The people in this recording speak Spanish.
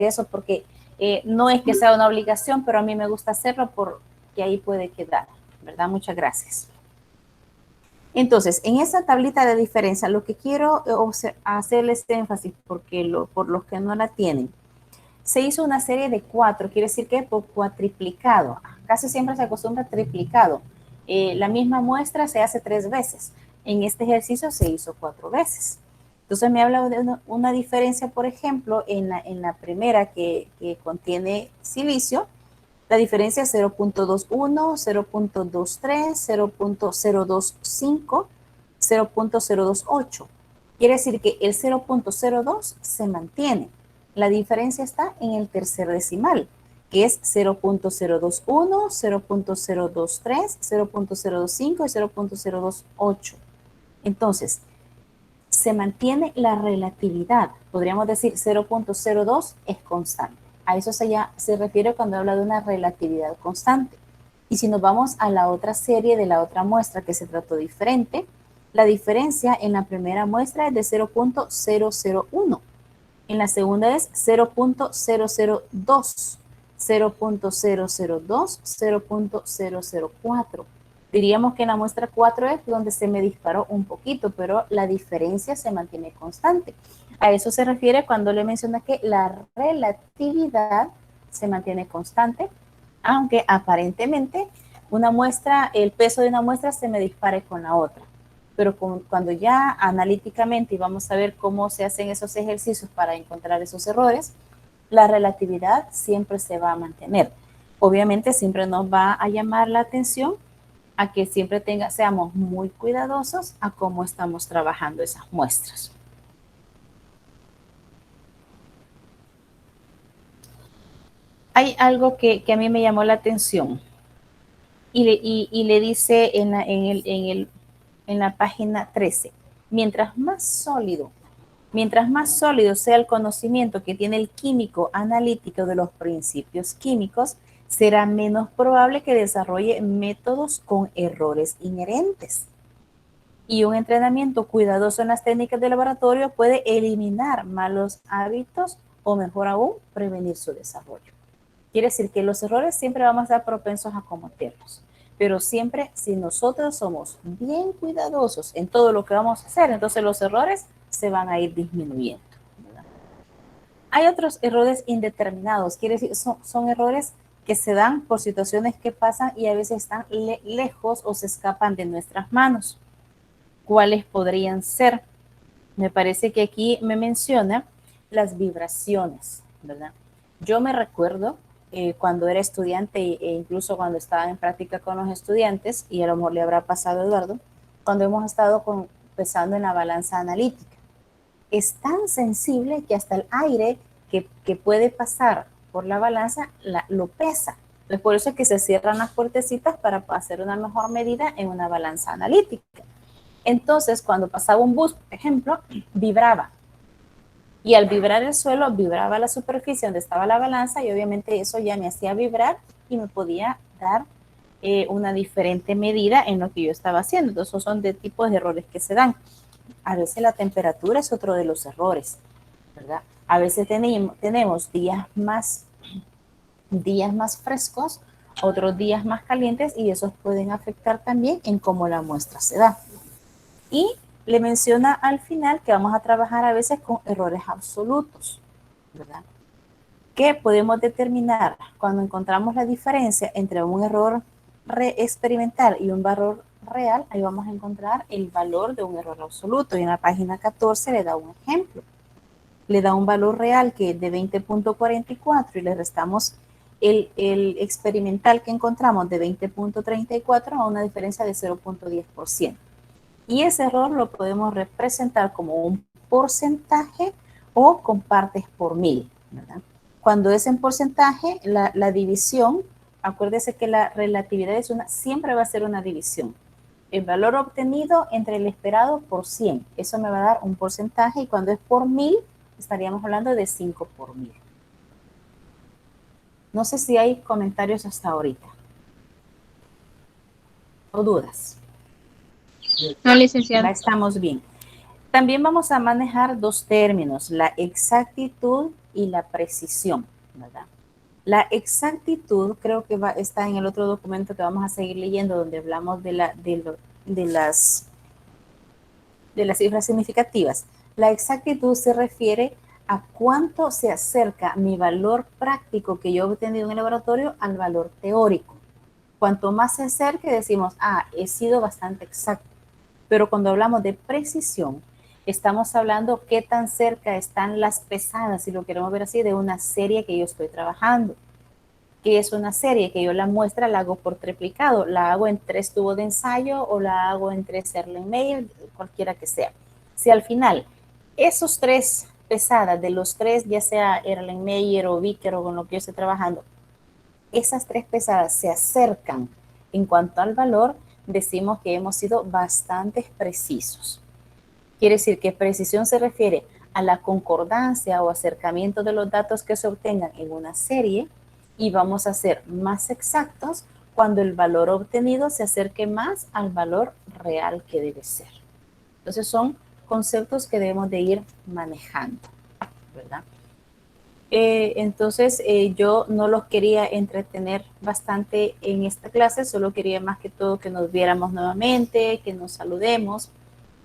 eso porque no es que sea una obligación, pero a mí me gusta hacerlo porque ahí puede quedar, ¿verdad? Muchas gracias. Entonces, en esa tablita de diferencia, lo que quiero hacerles énfasis, por los que no la tienen, se hizo una serie de 4, quiere decir que por cuatriplicado. Casi siempre se acostumbra triplicado. La misma muestra se hace 3 veces. En este ejercicio se hizo 4 veces. Entonces me habla de una diferencia, por ejemplo, en la primera que contiene silicio. La diferencia es 0.21, 0.23, 0.025, 0.028. Quiere decir que el 0.02 se mantiene. La diferencia está en el tercer decimal, que es 0.021, 0.023, 0.025 y 0.028. Entonces, se mantiene la relatividad. Podríamos decir 0.02 es constante. A eso se refiere cuando habla de una relatividad constante. Y si nos vamos a la otra serie de la otra muestra que se trató diferente, la diferencia en la primera muestra es de 0.001. En la segunda es 0.002, 0.002, 0.004. Diríamos que en la muestra 4 es donde se me disparó un poquito, pero la diferencia se mantiene constante. A eso se refiere cuando le menciona que la relatividad se mantiene constante, aunque aparentemente una muestra, el peso de una muestra se me dispare con la otra. Pero cuando ya analíticamente, y vamos a ver cómo se hacen esos ejercicios para encontrar esos errores, la relatividad siempre se va a mantener. Obviamente siempre nos va a llamar la atención a que siempre seamos muy cuidadosos a cómo estamos trabajando esas muestras. Hay algo que a mí me llamó la atención y le dice en la página 13, mientras más sólido sea el conocimiento que tiene el químico analítico de los principios químicos, será menos probable que desarrolle métodos con errores inherentes. Y un entrenamiento cuidadoso en las técnicas de laboratorio puede eliminar malos hábitos o, mejor aún, prevenir su desarrollo. Quiere decir que los errores siempre vamos a estar propensos a cometerlos, pero siempre si nosotros somos bien cuidadosos en todo lo que vamos a hacer, entonces los errores se van a ir disminuyendo, ¿verdad? Hay otros errores indeterminados, quiere decir, son errores que se dan por situaciones que pasan y a veces están lejos o se escapan de nuestras manos. ¿Cuáles podrían ser? Me parece que aquí me menciona las vibraciones, ¿verdad? Yo me recuerdo cuando era estudiante e incluso cuando estaba en práctica con los estudiantes, y a lo mejor le habrá pasado a Eduardo, cuando hemos estado pesando en la balanza analítica. Es tan sensible que hasta el aire que puede pasar por la balanza lo pesa. Entonces, por eso es que se cierran las puertecitas para hacer una mejor medida en una balanza analítica. Entonces, cuando pasaba un bus, por ejemplo, vibraba. Y al vibrar el suelo, vibraba la superficie donde estaba la balanza y obviamente eso ya me hacía vibrar y me podía dar una diferente medida en lo que yo estaba haciendo. Entonces, esos son de tipos de errores que se dan. A veces la temperatura es otro de los errores, ¿verdad? A veces tenemos días más frescos, otros días más calientes y esos pueden afectar también en cómo la muestra se da. Y le menciona al final que vamos a trabajar a veces con errores absolutos, ¿verdad? ¿Qué podemos determinar cuando encontramos la diferencia entre un error experimental y un valor real? Ahí vamos a encontrar el valor de un error absoluto y en la página 14 le da un ejemplo. Le da un valor real que es de 20.44 y le restamos el experimental que encontramos de 20.34 a una diferencia de 0.10%. Y ese error lo podemos representar como un porcentaje o con partes por mil, ¿verdad? Cuando es en porcentaje, la división, acuérdese que la relatividad siempre va a ser una división. El valor obtenido entre el esperado por 100, eso me va a dar un porcentaje y cuando es por 1000, estaríamos hablando de 5 por 1000. No sé si hay comentarios hasta ahorita o dudas. No, licenciada. Ya estamos bien. También vamos a manejar dos términos, la exactitud y la precisión, ¿verdad? La exactitud creo que está en el otro documento que vamos a seguir leyendo, donde hablamos de las cifras significativas. La exactitud se refiere a cuánto se acerca mi valor práctico que yo he obtenido en el laboratorio al valor teórico. Cuanto más se acerque, decimos, he sido bastante exacto. Pero cuando hablamos de precisión, estamos hablando qué tan cerca están las pesadas, si lo queremos ver así, de una serie que yo estoy trabajando. Que es una serie que yo la muestra, la hago por triplicado, la hago en 3 tubos de ensayo o la hago en 3 Erlenmeyer, cualquiera que sea. Si al final esos 3 pesadas de los 3, ya sea Erlenmeyer o Vickers o con lo que yo esté trabajando, esas 3 pesadas se acercan en cuanto al valor, decimos que hemos sido bastante precisos. Quiere decir que precisión se refiere a la concordancia o acercamiento de los datos que se obtengan en una serie, y vamos a ser más exactos cuando el valor obtenido se acerque más al valor real que debe ser. Entonces son conceptos que debemos de ir manejando, ¿verdad? Entonces yo no los quería entretener bastante en esta clase, solo quería más que todo que nos viéramos nuevamente, que nos saludemos,